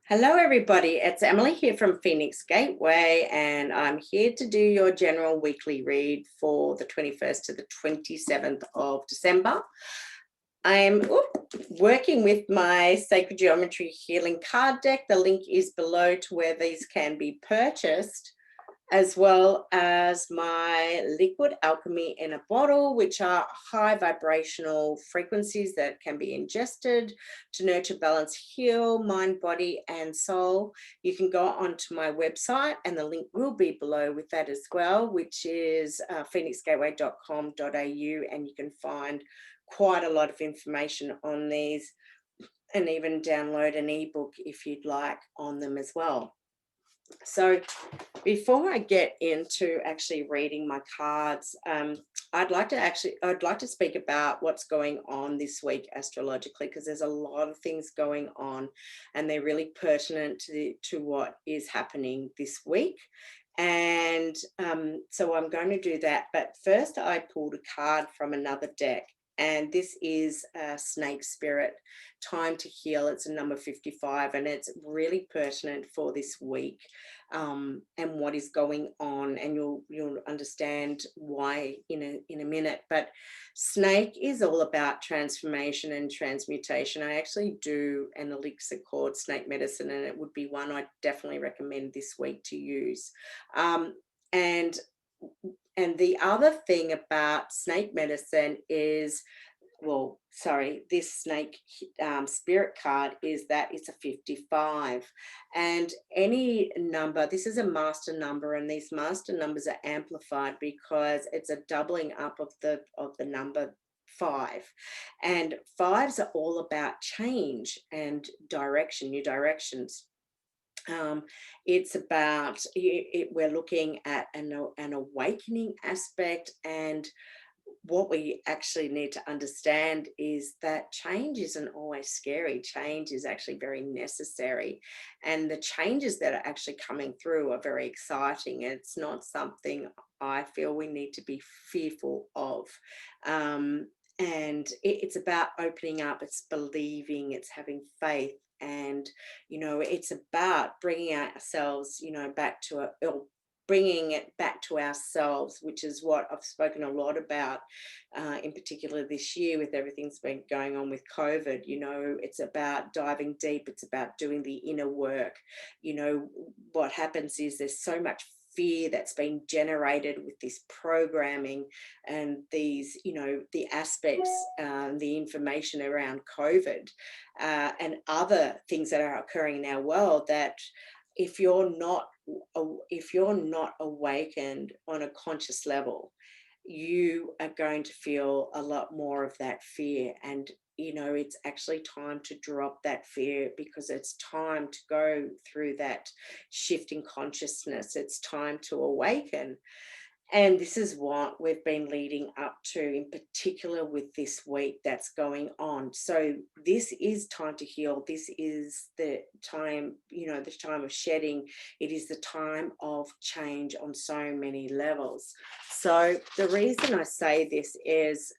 Hello, everybody. It's Emily here from Phoenix Gateway, and I'm here to do your general weekly read for the 21st to the 27th of December. I'm working with my Sacred Geometry Healing card deck. The link is below to where these can be purchased, as well as my liquid alchemy in a bottle, which are high vibrational frequencies that can be ingested to nurture, balance, heal mind, body, and soul. You can go onto my website, and the link will be below with that as well, which is phoenixgateway.com.au, and you can find quite a lot of information on these, and even download an ebook if you'd like on them as well. So before I get into actually reading my cards, I'd like to speak about what's going on this week astrologically, because there's a lot of things going on and they're really pertinent to what is happening this week. And so I'm going to do that. But first, I pulled a card from another deck. And this is Snake Spirit, Time to Heal. It's a number 55, and it's really pertinent for this week and what is going on. And you'll understand why in a minute. But Snake is all about transformation and transmutation. I actually do an elixir called Snake Medicine, and it would be one I definitely recommend this week to use. And the other thing about snake medicine is, this snake spirit card is that it's a 55. And any number, this is a master number, and these master numbers are amplified because it's a doubling up of the number 5. And 5s are all about change and direction, new directions. It's about we're looking at an awakening aspect, and what we actually need to understand is that change isn't always scary. Change is actually very necessary, and the changes that are actually coming through are very exciting. It's not something I feel we need to be fearful of. And it's about opening up, it's believing, it's having faith. And it's about bringing ourselves back to bringing it back to ourselves, which is what I've spoken a lot about in particular this year with everything that's been going on with COVID. It's about diving deep, it's about doing the inner work. What happens is there's so much fear that's been generated with this programming and these, the aspects, the information around COVID and other things that are occurring in our world, that if you're not awakened on a conscious level, you are going to feel a lot more of that fear. And it's actually time to drop that fear, because it's time to go through that shift in consciousness. It's time to awaken. And this is what we've been leading up to, in particular with this week that's going on. So this is time to heal. This is the time, the time of shedding. It is the time of change on so many levels. So the reason I say this is,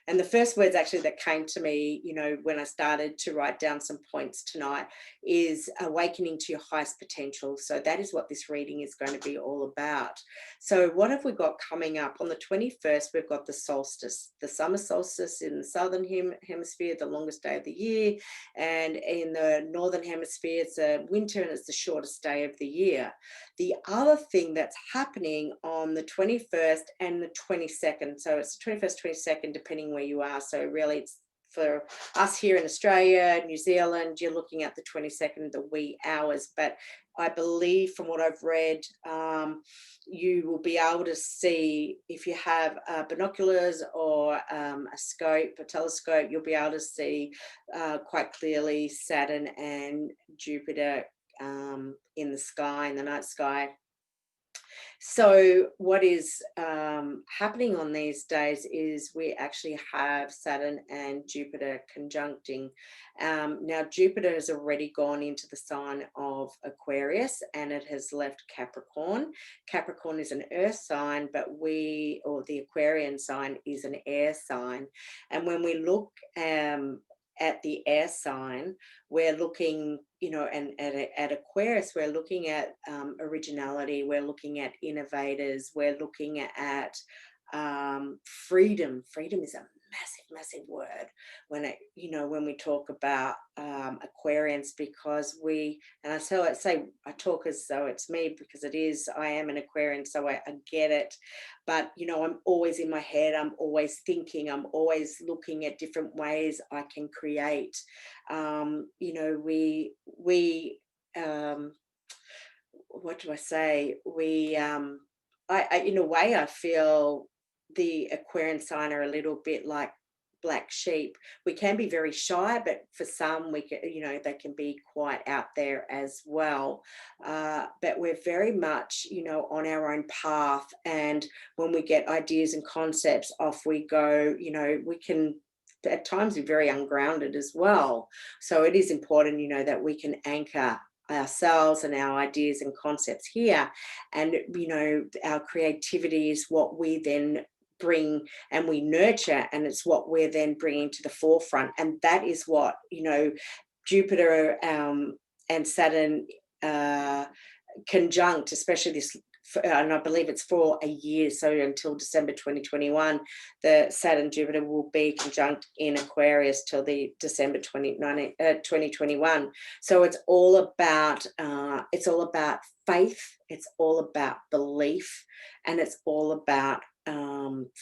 and the first words actually that came to me, when I started to write down some points tonight, is awakening to your highest potential. So that is what this reading is going to be all about. So what have we got coming up? On the 21st, we've got the solstice, the summer solstice in the southern hemisphere, the longest day of the year. And in the northern hemisphere, it's a winter, and it's the shortest day of the year. The other thing that's happening on the 21st and the 22nd, so it's the 21st, 22nd, depending where you are. So really it's, for us here in Australia, New Zealand, you're looking at the 22nd, the wee hours. But I believe from what I've read, you will be able to see, if you have binoculars or a scope, a telescope, you'll be able to see quite clearly Saturn and Jupiter in the sky, in the night sky. So what is happening on these days is we actually have Saturn and Jupiter conjuncting. Now, Jupiter has already gone into the sign of Aquarius, and it has left Capricorn. Capricorn is an earth sign, but the Aquarian sign is an air sign. And when we look at the air sign, we're looking, and at Aquarius, we're looking at originality, we're looking at innovators, we're looking at freedom. Freedom is a massive word when we talk about Aquarians, because I talk as though it's me, because I am an Aquarian, so I get it. But I'm always in my head, I'm always thinking, I'm always looking at different ways I can create. What do I say? In a way, I feel the Aquarian sign are a little bit like black sheep. We can be very shy, but for some, we can, they can be quite out there as well. But we're very much, on our own path. And when we get ideas and concepts, off we go. We can at times be very ungrounded as well. So it is important, that we can anchor ourselves and our ideas and concepts here, and our creativity is what we then bring and we nurture, and it's what we're then bringing to the forefront. And that is what Jupiter and Saturn conjunct, especially this, and I believe it's for a year, so until December 2021, the Saturn Jupiter will be conjunct in Aquarius till the December 2021. So it's all about faith, it's all about belief, and it's all about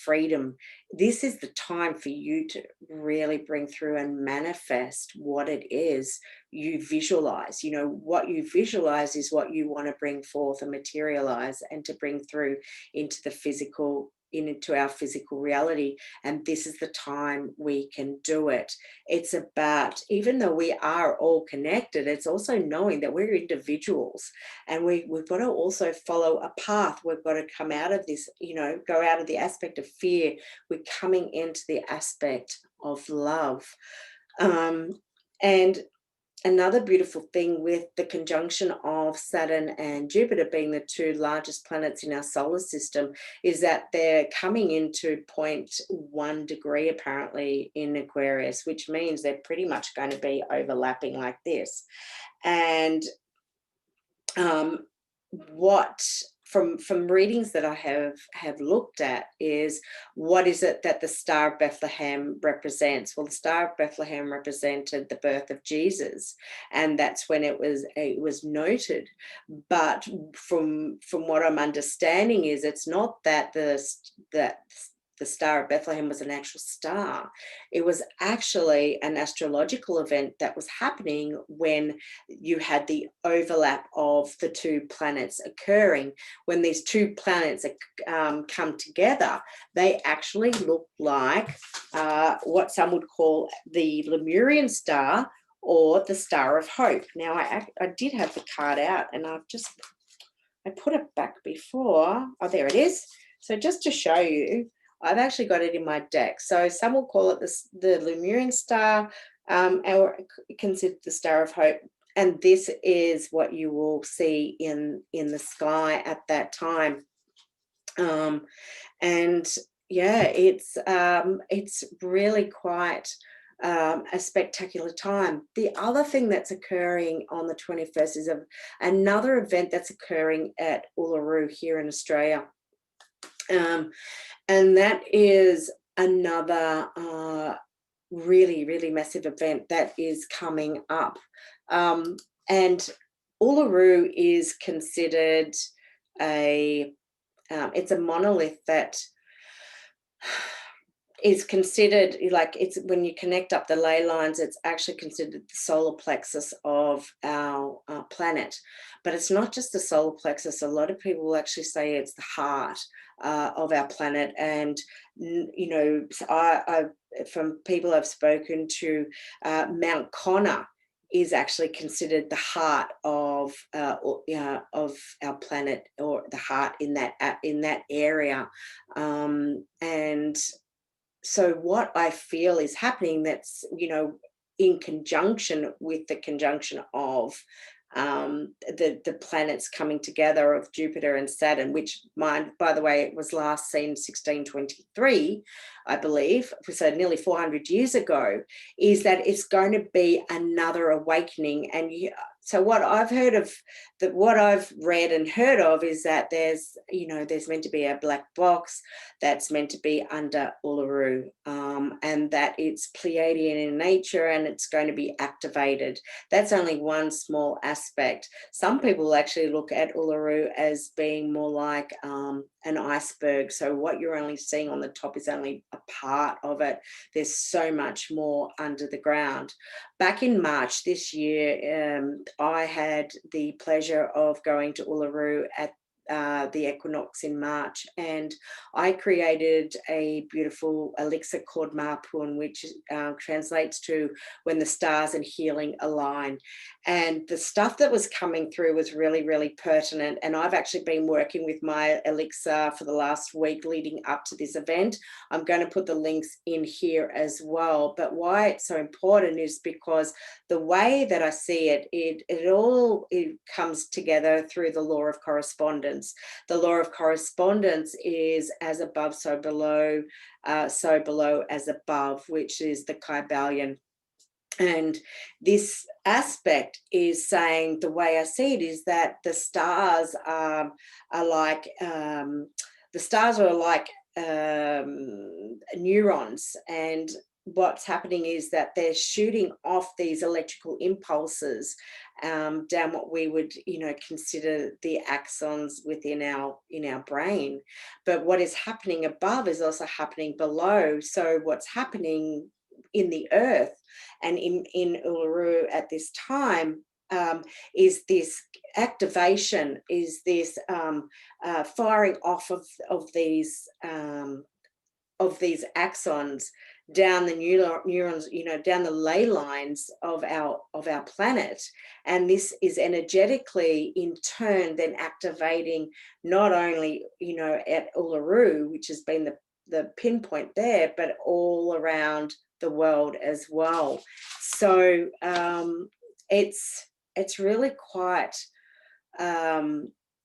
freedom. This is the time for you to really bring through and manifest what it is you visualize. What you visualize is what you want to bring forth and materialize, and to bring through into the physical, into our physical reality. And this is the time we can do it. It's about, even though we are all connected, it's also knowing that we're individuals, and we've got to also follow a path. We've got to come out of this, go out of the aspect of fear. We're coming into the aspect of love. And another beautiful thing with the conjunction of Saturn and Jupiter being the two largest planets in our solar system is that they're coming into 0.1 degree apparently in Aquarius, which means they're pretty much going to be overlapping like this. And what from readings that I have looked at is, what is it that the Star of Bethlehem represents? Well, the Star of Bethlehem represented the birth of Jesus, and that's when it was noted. But from what I'm understanding is, it's not that the Star of Bethlehem was an actual star. It was actually an astrological event that was happening when you had the overlap of the two planets occurring. When these two planets come together, they actually look like what some would call the Lemurian star, or the Star of Hope. Now, I did have the card out, and I put it back before. Oh, there it is. So just to show you, I've actually got it in my deck. So some will call it the Lemurian star, or considered the Star of Hope. And this is what you will see in the sky at that time. And yeah, it's really quite a spectacular time. The other thing that's occurring on the 21st is another event that's occurring at Uluru here in Australia. And that is another really, really massive event that is coming up. And Uluru is considered it's a monolith that is considered, like, it's when you connect up the ley lines, it's actually considered the solar plexus of our planet. But it's not just the solar plexus. A lot of people will actually say it's the heart of our planet. And from people I've spoken to, Mount Connor is actually considered the heart of our planet, or the heart in that area. And so what I feel is happening, that's, in conjunction with the conjunction of the planets coming together of Jupiter and Saturn, which, by the way, it was last seen 1623. I believe, so nearly 400 years ago, is that it's going to be another awakening. And so what I've heard of, what I've read and heard of is that there's meant to be a black box that's meant to be under Uluru, and that it's Pleiadian in nature and it's going to be activated. That's only one small aspect. Some people actually look at Uluru as being more like an iceberg. So what you're only seeing on the top is only a part of it. There's so much more under the ground. Back in March this year, I had the pleasure of going to Uluru at the equinox in March, and I created a beautiful elixir called Mapun, which translates to when the stars and healing align. And the stuff that was coming through was really, really pertinent. And I've actually been working with my elixir for the last week leading up to this event. I'm going to put the links in here as well. But why it's so important is because the way that I see it, it all comes together through the law of correspondence. The law of correspondence is as above, so below as above, which is the Kybalion. And this aspect is saying, the way I see it is that the stars are like neurons, and what's happening is that they're shooting off these electrical impulses down what we would consider the axons within our brain. But what is happening above is also happening below. So what's happening in the earth and in Uluru at this time is this activation, is this firing off of these axons down the neurons, down the ley lines of our planet. And this is energetically in turn then activating not only at Uluru, which has been the pinpoint there, but all around the world as well. So it's really quite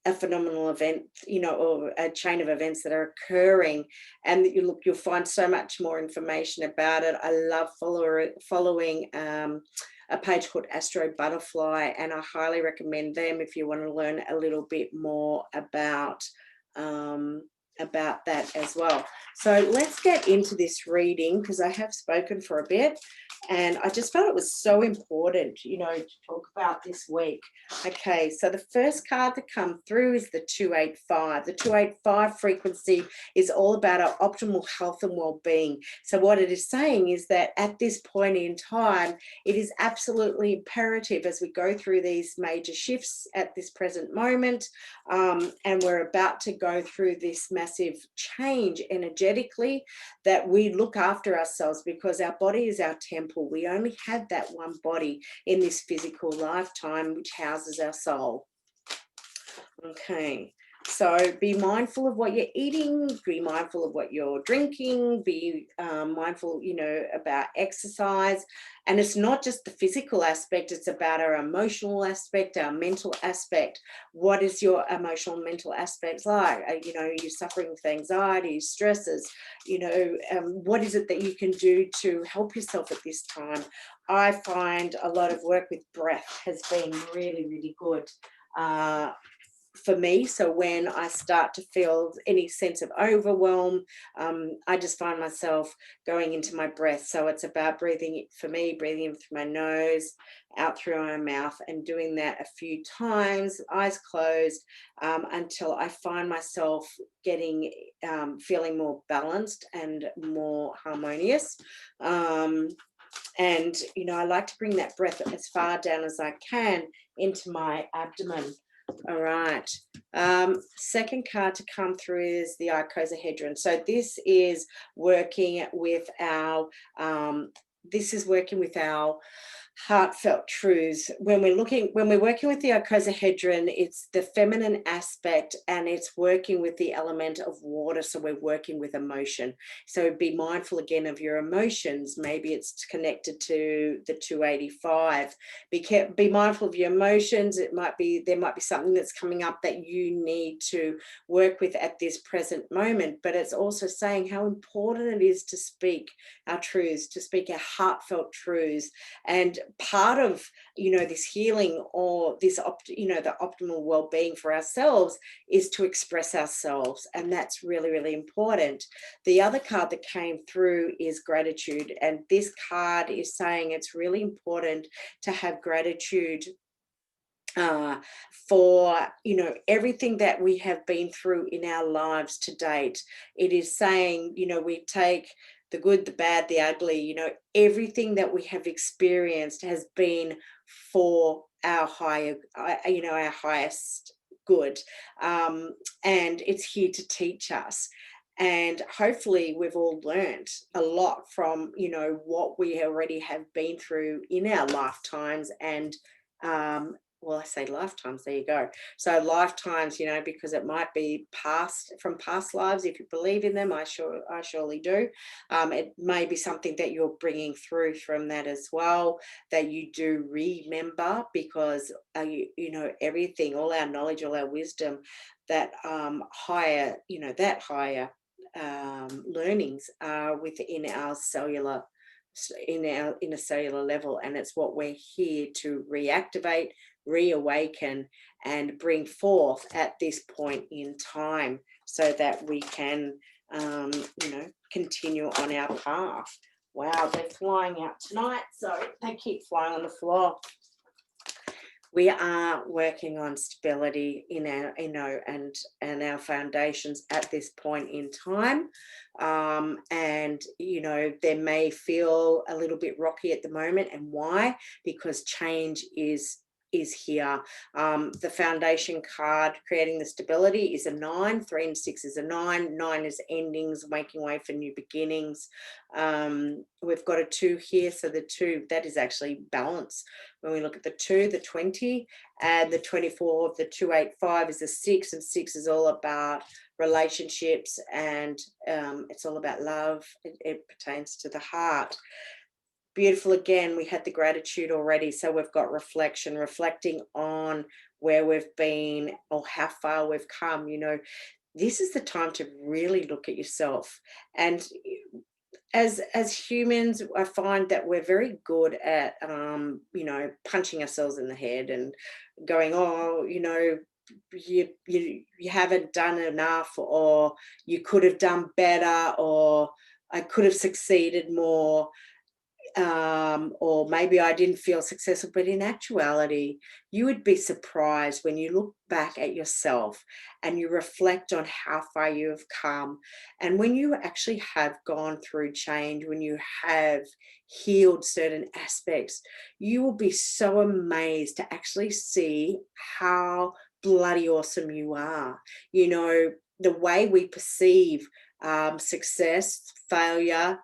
a phenomenal event, or a chain of events that are occurring, and you'll find so much more information about it. I love following a page called Astro Butterfly, and I highly recommend them if you want to learn a little bit more about that as well. So let's get into this reading, because I have spoken for a bit and I just felt it was so important, to talk about this week. Okay, so the first card to come through is the 285. The 285 frequency is all about our optimal health and well-being. So what it is saying is that at this point in time, it is absolutely imperative, as we go through these major shifts at this present moment, and we're about to go through this massive change energetically, that we look after ourselves, because our body is our temple. We only have that one body in this physical lifetime, which houses our soul. Okay, so be mindful of what you're eating, be mindful of what you're drinking, be mindful, about exercise. And it's not just the physical aspect, it's about our emotional aspect, our mental aspect. What is your emotional and mental aspects like? You're suffering with anxiety, stresses, what is it that you can do to help yourself at this time? I find a lot of work with breath has been really, really good for me. So when I start to feel any sense of overwhelm, I just find myself going into my breath. So it's about breathing in through my nose, out through my mouth, and doing that a few times, eyes closed, until I find myself getting feeling more balanced and more harmonious. And I like to bring that breath as far down as I can into my abdomen. All right. Second card to come through is the icosahedron. So this is working with our heartfelt truths. When we're working with the icosahedron, it's the feminine aspect, and it's working with the element of water. So we're working with emotion. So be mindful again of your emotions. Maybe it's connected to the 285. Be mindful of your emotions. There might be something that's coming up that you need to work with at this present moment. But it's also saying how important it is to speak our truths, to speak our heartfelt truths. And part of, this healing, or this the optimal well-being for ourselves, is to express ourselves, and that's really, really important. The other card that came through is gratitude, and this card is saying it's really important to have gratitude for everything that we have been through in our lives to date. It is saying, we take the good, the bad, the ugly, everything that we have experienced has been for our higher, our highest good. And it's here to teach us. And hopefully we've all learned a lot from, what we already have been through in our lifetimes. And well, I say lifetimes, there you go. So lifetimes, because it might be past lives, if you believe in them. I surely do. It may be something that you're bringing through from that as well, that you do remember, because everything, all our knowledge, all our wisdom, that higher, learnings are within our cellular, in a cellular level, and it's what we're here to reactivate, reawaken, and bring forth at this point in time, so that we can continue on our path. Wow, they're flying out tonight, so they keep flying on the floor. We are working on stability in our, and our foundations at this point in time. And, they may feel a little bit rocky at the moment. And why? Because change is here. The foundation card, creating the stability, is a 9. 3 and 6 is a 9. 9 is endings, making way for new beginnings. We've got a 2 here, so the 2, that is actually balance. When we look at the 2, the 20, and the 24 of the 285 is a 6, and 6 is all about relationships, and it's all about love. It pertains to the heart. Beautiful. Again, we had the gratitude already, so we've got reflection, reflecting on where we've been or how far we've come. This is the time to really look at yourself. And as humans, I find that we're very good at punching ourselves in the head and going, oh, you haven't done enough, or you could have done better, or I could have succeeded more. Or maybe I didn't feel successful. But in actuality, you would be surprised when you look back at yourself and you reflect on how far you have come. And when you actually have gone through change, when you have healed certain aspects, you will be so amazed to actually see how bloody awesome you are. The way we perceive success, failure,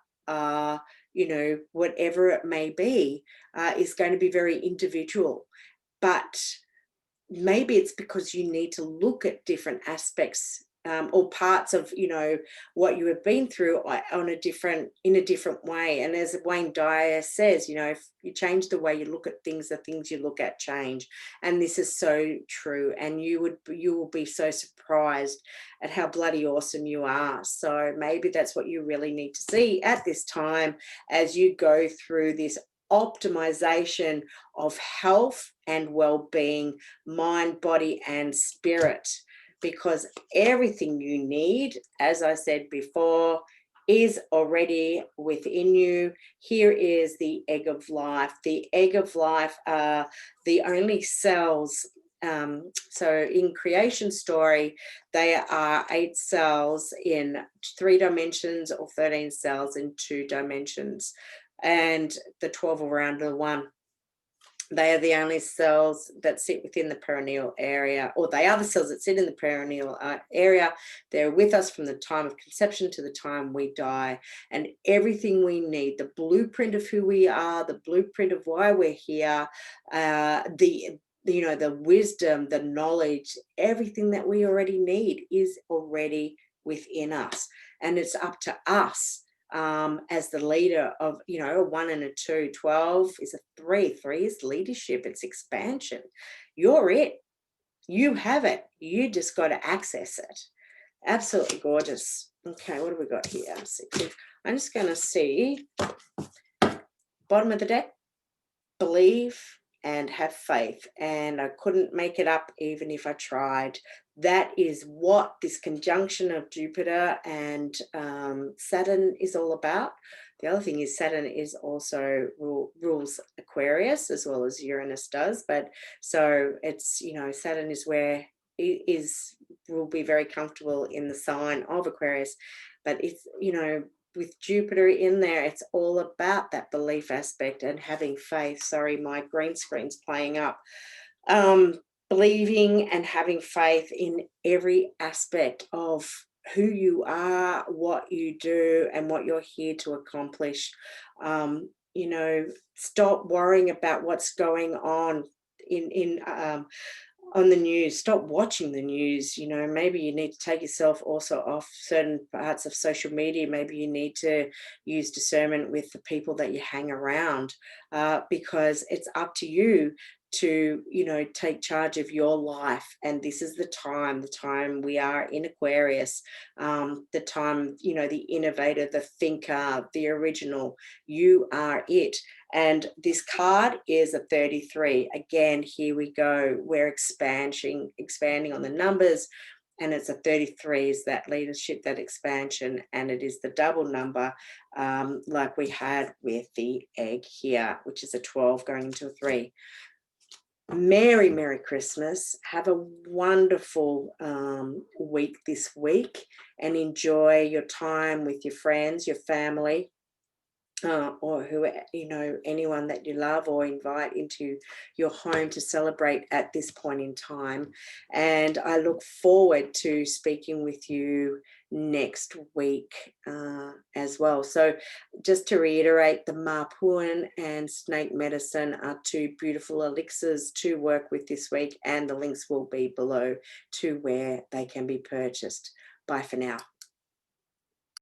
whatever it may be, is going to be very individual. But maybe it's because you need to look at different aspects, or parts of what you have been through in a different way. And as Wayne Dyer says, if you change the way you look at things, the things you look at change. And this is so true. And you will be so surprised at how bloody awesome you are. So maybe that's what you really need to see at this time, as you go through this optimization of health and well-being, mind, body, and spirit. Because everything you need, as I said before, is already within you. Here is the egg of life. The egg of life are the only cells. So in creation story, they are 8 cells in 3 dimensions, or 13 cells in 2 dimensions, and the 12 around the 1. They are the only cells that sit within the perineal area, or they are the cells that sit in the perineal area. They're with us from the time of conception to the time we die. And everything we need, the blueprint of who we are, the blueprint of why we're here, the wisdom, the knowledge, everything that we already need is already within us. And it's up to us, as the leader of, a 1 and a 2, 12 is a 3. 3 is leadership, it's expansion. You're it. You have it. You just got to access it. Absolutely gorgeous. Okay, what have we got here? I'm just going to see bottom of the deck, believe and have faith. And I couldn't make it up even if I tried. That is what this conjunction of Jupiter and Saturn is all about. The other thing is Saturn is also rules Aquarius as well as Uranus does. But so it's, Saturn is where it will be very comfortable in the sign of Aquarius. But it's, with Jupiter in there, it's all about that belief aspect and having faith. Sorry, my green screen's playing up. Believing and having faith in every aspect of who you are, what you do, and what you're here to accomplish. Stop worrying about what's going on on the news. Stop watching the news. Maybe you need to take yourself also off certain parts of social media. Maybe you need to use discernment with the people that you hang around, because it's up to you to take charge of your life. And this is the time we are in Aquarius, the time, the innovator, the thinker, the original. You are it. And this card is a 33. Again, here we go. We're expanding on the numbers. And it's a 33 is that leadership, that expansion. And it is the double number, like we had with the egg here, which is a 12 going into a 3. Merry Christmas. Have a wonderful week this week, and enjoy your time with your friends, your family, or who, anyone that you love or invite into your home to celebrate at this point in time. And I look forward to speaking with you next week as well. So just to reiterate, the Mapuan and snake medicine are 2 beautiful elixirs to work with this week, and the links will be below to where they can be purchased. Bye for now.